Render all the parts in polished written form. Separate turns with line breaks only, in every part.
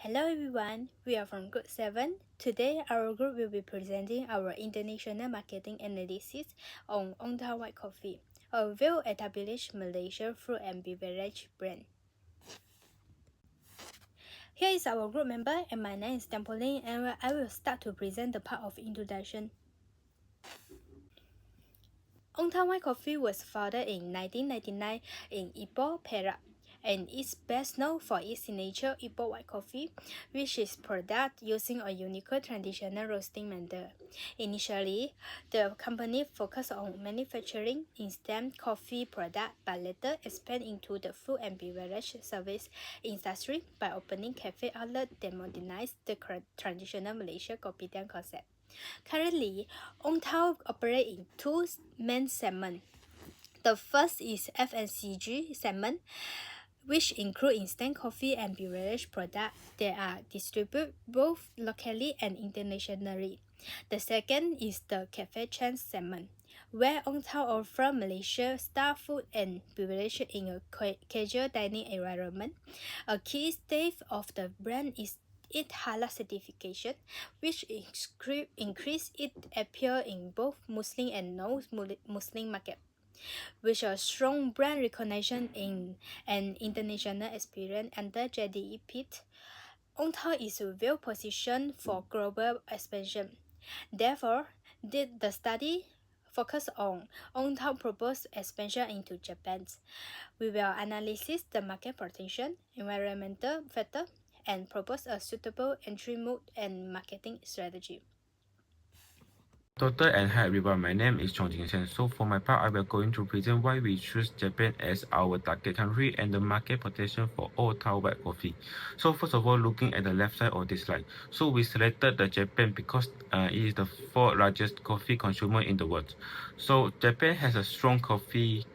Hello everyone, we are from Group 7. Today our group will be presenting our international marketing analysis on Ongtao White Coffee, a well-established Malaysian fruit and beverage brand. Here is our group member and my name is Tampolin and I will start to present the part of introduction. Ongtao White Coffee was founded in 1999 in Ipoh, Perak, and is best known for its signature Ipoh White Coffee, which is produced using a unique traditional roasting method. Initially, the company focused on manufacturing instant coffee products, but later expanded into the food and beverage service industry by opening cafe outlets that modernized the traditional Malaysian kopitiam concept. Currently, Ongtao operates in two main segments. The first is FMCG segment, which include instant coffee and beverage products that are distributed both locally and internationally. The second is the cafe chain segment, where Ongtao offers Malaysia-style food and beverage in a casual dining environment. A key stage of the brand is its halal certification, which increase its appeal in both Muslim and non-Muslim markets. With a strong brand recognition in an international experience under JDE PIT, Ongtao is well positioned for global expansion. Therefore, the study focused on Ongtao proposed expansion into Japan. We will analyze the market potential, environmental factor, and propose a suitable entry mode and marketing strategy.
Doctor and hi everyone, my name is Chong Jingxian. So for my part, I will going to present why we choose Japan as our target country and the market potential for Ongtao White Coffee. So first of all, looking at the left side of this slide, so we selected the Japan because it is the fourth largest coffee consumer in the world. So Japan has a strong coffee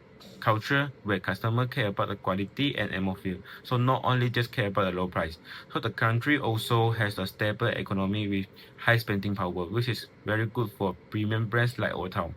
culture where customers care about the quality and atmosphere. So not only just care about the low price. So the country also has a stable economy with high spending power, which is very good for premium brands like Ongtao.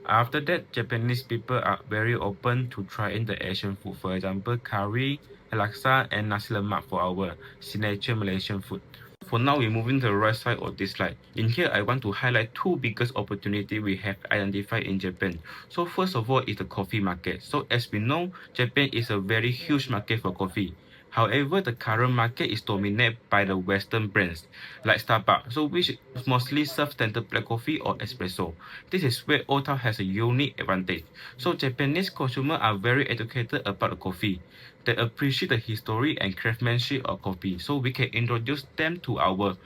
After that, Japanese people are very open to trying the Asian food. For example, curry, laksa, and nasi lemak for our signature Malaysian food. For now, we're moving to the right side of this slide. In here, I want to highlight two biggest opportunity we have identified in Japan. So first of all is the coffee market. So as we know, Japan is a very huge market for coffee. However, the current market is dominated by the Western brands like Starbucks, so which mostly serve standard black coffee or espresso. This is where Ongtao has a unique advantage. So Japanese consumers are very educated about the coffee. They appreciate the history and craftsmanship of coffee, so we can introduce them to our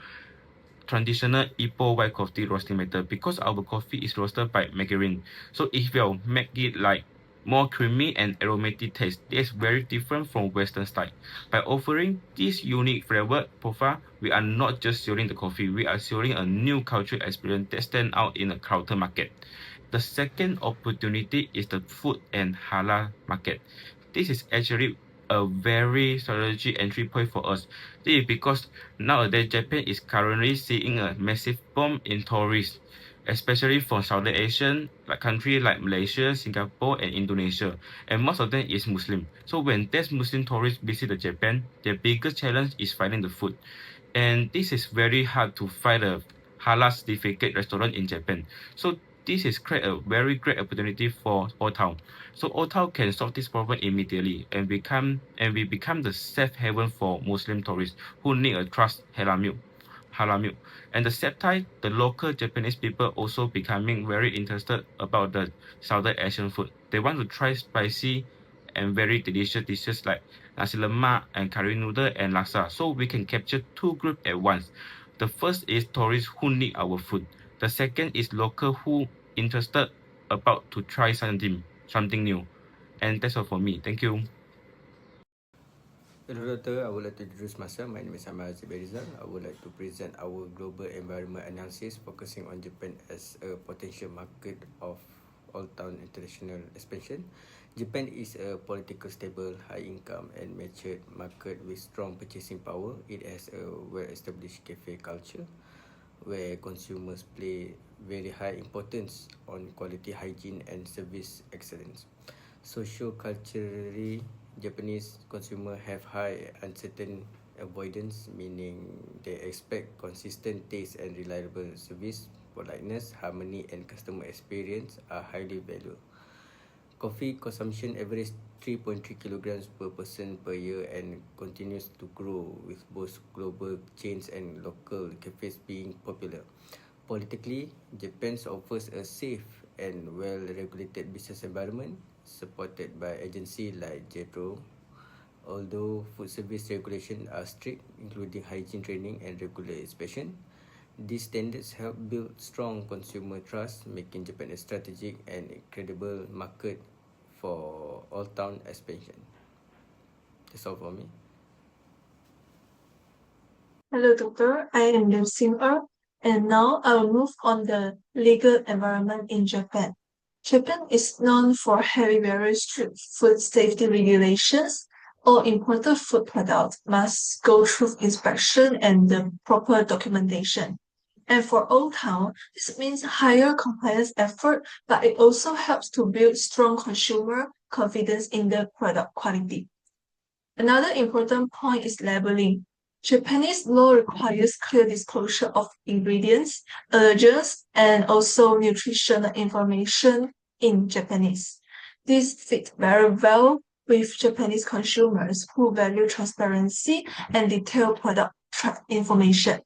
traditional Ipoh white coffee roasting method because our coffee is roasted by margarine. So it will make it like more creamy and aromatic taste. That's very different from Western style. By offering this unique flavor profile, we are not just selling the coffee, we are selling a new cultural experience that stand out in a crowded market. The second opportunity is the food and halal market. This is actually a very strategic entry point for us. This is because nowadays Japan is currently seeing a massive boom in tourists, especially from Southeast Asian like countries like Malaysia, Singapore, and Indonesia, and most of them is Muslim. So when these Muslim tourists visit the Japan, their biggest challenge is finding the food, and this is very hard to find a halal certificate restaurant in Japan. So this is create a very great opportunity for Ongtao. So Ongtao can solve this problem immediately and we become the safe haven for Muslim tourists who need a trust halal milk. Halal milk. And the same time, the local Japanese people also becoming very interested about the Southern Asian food. They want to try spicy and very delicious dishes like nasi lemak and curry noodle and laksa. So we can capture two groups at once. The first is tourists who need our food. The second is local who interested about to try something new. And that's all for me. Thank you.
Hello Doctor, I would like to introduce myself. My name is Ahmad Azib Rizal. I would like to present our global environment analysis focusing on Japan as a potential market of all-town international expansion. Japan is a political stable, high income and matured market with strong purchasing power. It has a well-established cafe culture where consumers play very high importance on quality hygiene and service excellence. Socio-culturally, Japanese consumers have high uncertain avoidance, meaning they expect consistent taste and reliable service. Politeness, harmony, and customer experience are highly valued. Coffee consumption averaged 3.3 kilograms per person per year and continues to grow, with both global chains and local cafes being popular. Politically, Japan offers a safe and well-regulated business environment supported by agencies like JETRO. Although food service regulations are strict, including hygiene training and regular inspection, these standards help build strong consumer trust, making Japan a strategic and credible market for all-town expansion. That's all for me.
Hello, Doctor. I am Liu Xing-er, and now I will move on the legal environment in Japan. Japan is known for having very strict food safety regulations. All imported food products must go through inspection and the proper documentation. And for Old Town, this means higher compliance effort, but it also helps to build strong consumer confidence in the product quality. Another important point is labeling. Japanese law requires clear disclosure of ingredients, allergens, and also nutritional information in Japanese. This fits very well with Japanese consumers who value transparency and detailed product information.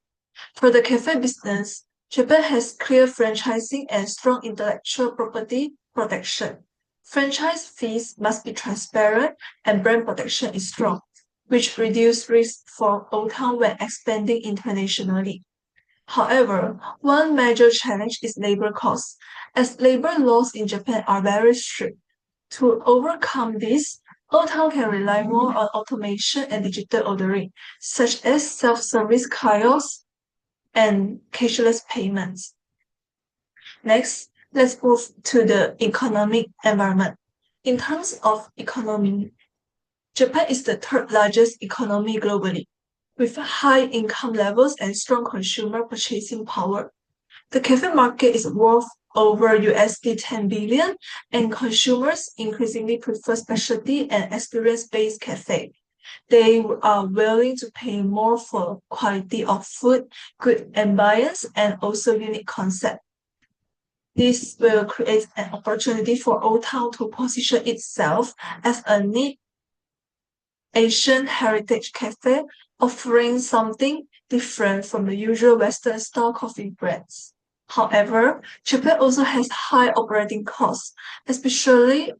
For the cafe business, Japan has clear franchising and strong intellectual property protection. Franchise fees must be transparent and brand protection is strong, which reduces risk for Old Town when expanding internationally. However, one major challenge is labor costs, as labor laws in Japan are very strict. To overcome this, Old Town can rely more on automation and digital ordering, such as self-service kiosks and cashless payments. Next, let's move to the economic environment. In terms of economy, Japan is the third largest economy globally, with high income levels and strong consumer purchasing power. The cafe market is worth over USD 10 billion, and consumers increasingly prefer specialty and experience-based cafe. They are willing to pay more for quality of food, good ambience, and also unique concept. This will create an opportunity for Old Town to position itself as a neat Asian heritage cafe, offering something different from the usual Western-style coffee brands. However, Japan also has high operating costs, especially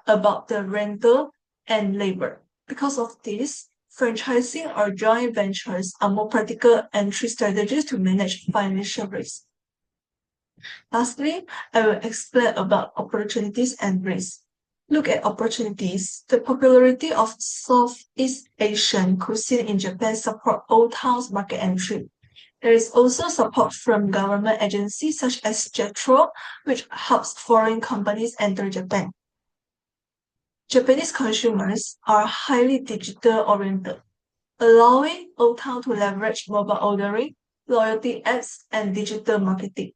about the rental and labor. Because of this, franchising or joint ventures are more practical entry strategies to manage financial risk. Lastly, I will explain about opportunities and risks. Look at opportunities. The popularity of Southeast Asian cuisine in Japan support Old Town's market entry. There is also support from government agencies such as JETRO, which helps foreign companies enter Japan. Japanese consumers are highly digital-oriented, allowing Old Town to leverage mobile ordering, loyalty apps, and digital marketing.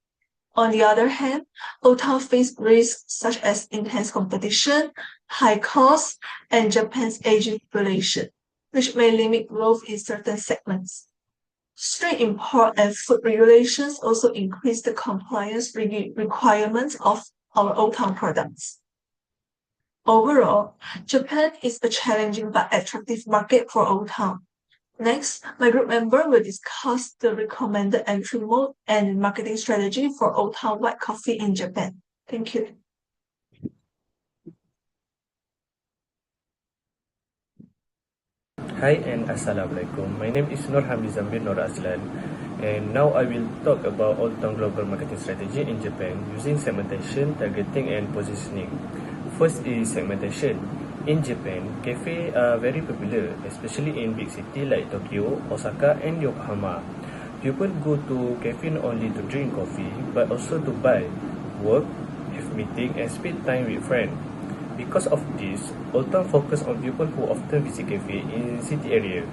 On the other hand, Old Town faces risks such as intense competition, high costs, and Japan's aging population, which may limit growth in certain segments. Strict import and food regulations also increase the compliance requirements of our Old Town products. Overall, Japan is a challenging but attractive market for Old Town. Next, my group member will discuss the recommended entry mode and marketing strategy for Old Town White Coffee in Japan. Thank you.
Hi and Assalamualaikum. My name is Nur Hamdi Zamir Nur Aslan, and now I will talk about Old Town global marketing strategy in Japan using segmentation, targeting, and positioning. First is segmentation. In Japan, cafes are very popular, especially in big cities like Tokyo, Osaka, and Yokohama. People go to cafe not only to drink coffee, but also to buy, work, have meetings, and spend time with friends. Because of this, Old Town focus on people who often visit cafe in city area.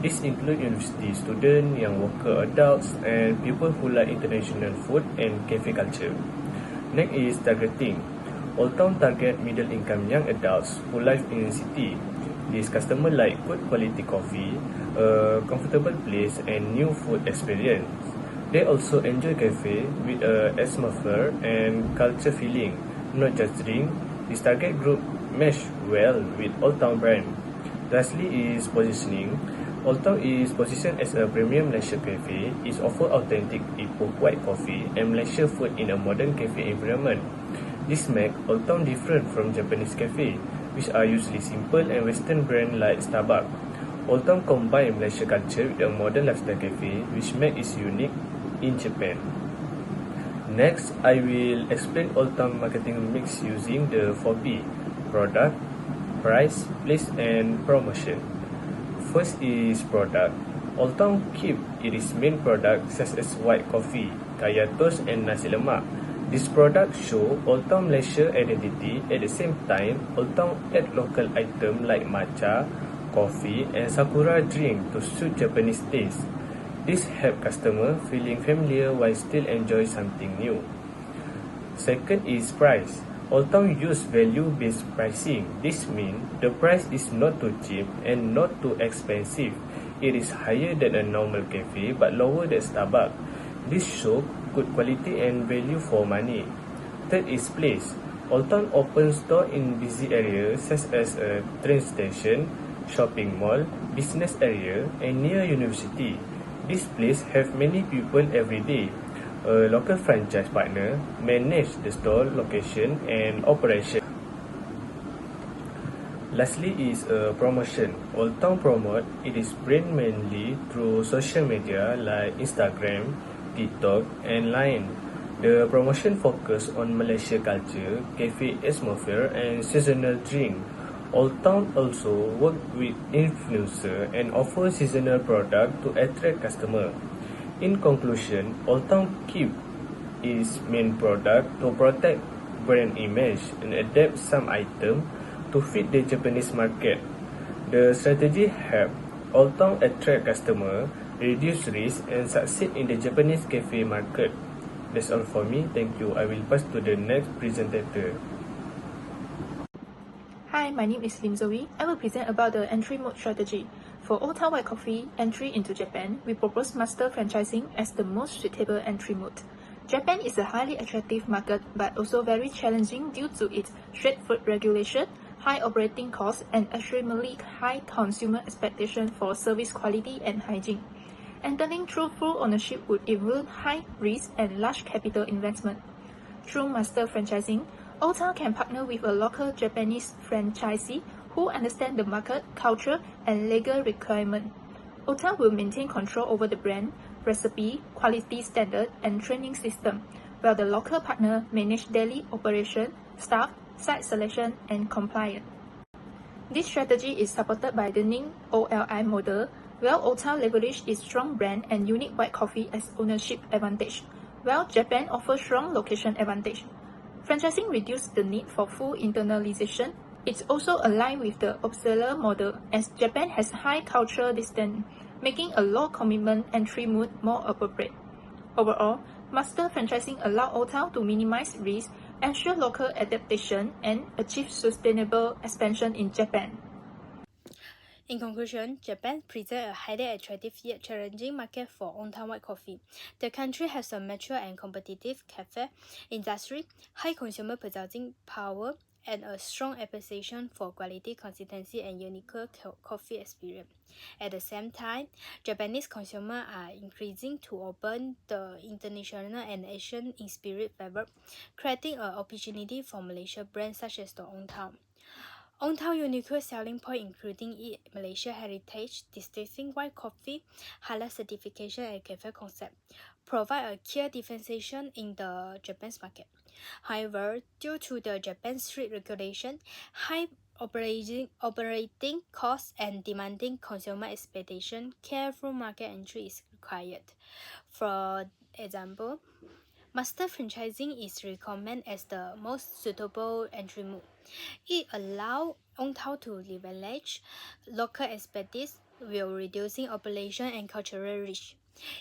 This include university students, young worker adults, and people who like international food and cafe culture. Next is targeting. Old Town target middle-income young adults who live in the city. These customers like good quality coffee, a comfortable place, and new food experience. They also enjoy cafe with a atmosphere and culture feeling, not just drink. This target group mesh well with Old Town brand. Lastly is positioning. Old Town is positioned as a premium Malaysia cafe. It offers authentic Ipoh white coffee and Malaysia food in a modern cafe environment. This makes Old Town different from Japanese cafe, which are usually simple and Western brand like Starbucks. Old Town combines Malaysia culture with a modern lifestyle cafe, which makes it unique in Japan. Next, I will explain Old Town marketing mix using the 4P: product, price, place, and promotion. First is product. Old Town keep its main product such as white coffee, kaya toast, and nasi lemak. This product show Old Town Malaysia identity. At the same time, Old Town add local item like matcha, coffee, and sakura drink to suit Japanese taste. This help customer feeling familiar while still enjoy something new. Second is price. Old Town use value-based pricing. This means the price is not too cheap and not too expensive. It is higher than a normal cafe but lower than Starbucks. This shows good quality and value for money. Third is place. Old Town opens store in busy areas such as a train station, shopping mall, business area, and near university. This place have many people every day. A local franchise partner manage the store location and operation. Lastly is a promotion. Old Town promote its brand mainly through social media like Instagram, TikTok, and Line. The promotion focus on Malaysia culture, cafe atmosphere, and seasonal drink. Old Town also work with influencer and offer seasonal product to attract customer. In conclusion, Old Town keep its main product to protect brand image and adapt some item to fit the Japanese market. The strategy help Old Town attract customer, reduce risk, and succeed in the Japanese cafe market. That's all for me. Thank you. I will pass to the next presenter.
Hi, my name is Lim Zoe. I will present about the entry mode strategy. For Old Town White Coffee entry into Japan, we propose master franchising as the most suitable entry mode. Japan is a highly attractive market but also very challenging due to its strict food regulation, high operating costs, and extremely high consumer expectation for service quality and hygiene. Entering through full ownership would involve high risk and large capital investment. Through master franchising, Old Town can partner with a local Japanese franchisee who understand the market, culture, and legal requirement. Old Town will maintain control over the brand, recipe, quality standard, and training system, while the local partner manage daily operation, staff, site selection, and compliance. This strategy is supported by the Ning OLI model, where Old Town leverage its strong brand and unique white coffee as ownership advantage, while Japan offers strong location advantage. Franchising reduces the need for full internalization. It's also aligned with the Uppsala model, as Japan has high cultural distance, making a low commitment entry mode more appropriate. Overall, master franchising allows Old Town to minimize risk, ensure local adaptation, and achieve sustainable expansion in Japan.
In conclusion, Japan presents a highly attractive yet challenging market for Old Town White Coffee. The country has a mature and competitive cafe industry, high consumer purchasing power, and a strong appreciation for quality, consistency, and unique coffee experience. At the same time, Japanese consumers are increasing to open the international and Asian in spirit flavor, creating an opportunity for Malaysia brands such as the Old Town. Old Town unique selling point including its Malaysia heritage, distinct white coffee, halal certification, and cafe concept, provide a clear differentiation in the Japanese market. However, due to the Japan's strict regulation, high operating costs, and demanding consumer expectation, careful market entry is required. For example, master franchising is recommended as the most suitable entry mode. It allows Old Town to leverage local expertise while reducing operation and cultural reach.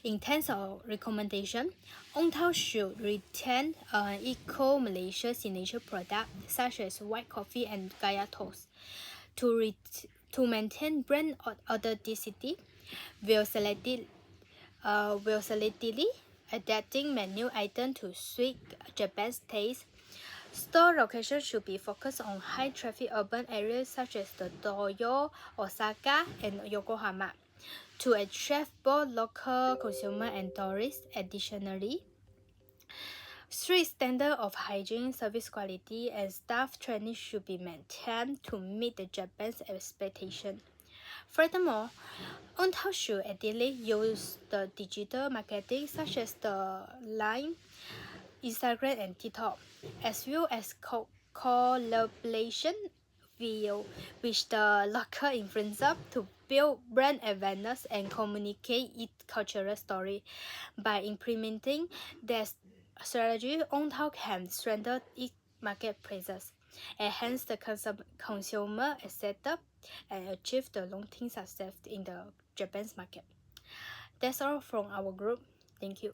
In terms of recommendation, Old Town should retain an eco-Malaysia signature product such as white coffee and gaya toast. To To maintain brand authenticity, we'll selectively adapting menu items to suit Japan's taste. Store location should be focused on high-traffic urban areas such as the Tokyo, Osaka, and Yokohama to attract both local consumers and tourists. Additionally, strict standards of hygiene, service quality, and staff training should be maintained to meet the Japan's expectations. Furthermore, Ontown should ideally use the digital marketing such as the Line, Instagram, and TikTok, as well as collaboration with the local influencer to build brand awareness and communicate its cultural story. By implementing this strategy, Ontown can strengthen its market presence, enhance the consumer acceptance, and achieve the long-term success in the Japanese market. That's all from our group. Thank you.